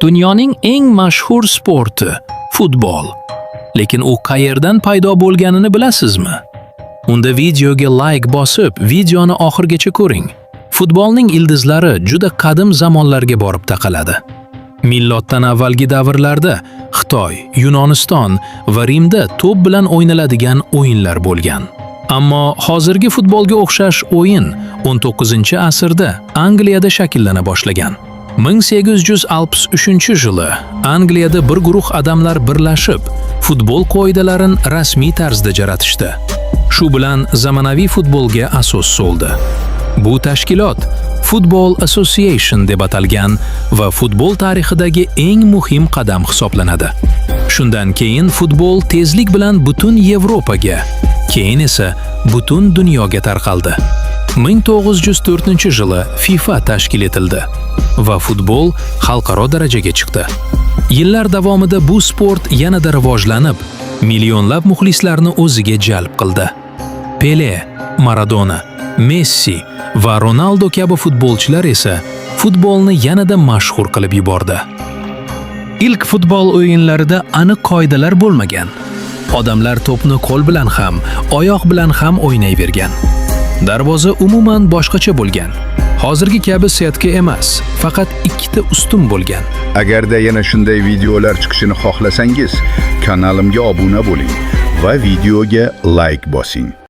Dunyoning eng mashhur sporti futbol. Lekin u qayerdan paydo bo'lganini bilasizmi? Unda videoga like bosib, videoni oxirigacha ko'ring. Futbolning ildizlari juda qadim zamonlarga borib taqaladi. Millatdan avvalgi davrlarda Xitoy, Yunoniston va Rimda to'p bilan o'ynaladigan o'yinlar bo'lgan. Ammo hozirgi futbolga o'xshash o'yin 19-asrda Angliyada shakllana boshlagan. 1863-yili Angliyada bir guruh odamlar birlashib, futbol qoidalarini rasmiy tarzda jaratishdi. Shu bilan zamonaviy futbolga asos soldi. Bu tashkilot Football Association deb atalgan va futbol tarixidagi eng muhim qadam hisoblanadi. Shundan keyin futbol tezlik bilan butun Yevropaga, keyin esa butun dunyoga tarqaldi. 1904-yili FIFA tashkil etildi va futbol xalqaro darajaga chiqdi. Yillar davomida bu sport yanada rivojlanib, millionlab muxlislarni o'ziga jalb qildi. Pele, Maradona, Messi va Ronaldo kabi futbolchilar esa futbolni yanada mashhur qilib yubordi. Ilk futbol o'yinlarida aniq qoidalar bo'lmagan. Odamlar to'pni qo'l bilan ham, oyoq bilan ham o'ynayvergan. Darvoza umuman boshqacha bo'lgan. Hozirgi kabi setka emas, faqat ikkita ustun bo'lgan. Agarda yana shunday videolar chiqishini xohlasangiz, kanalimga obuna bo'ling va videoga like bosing.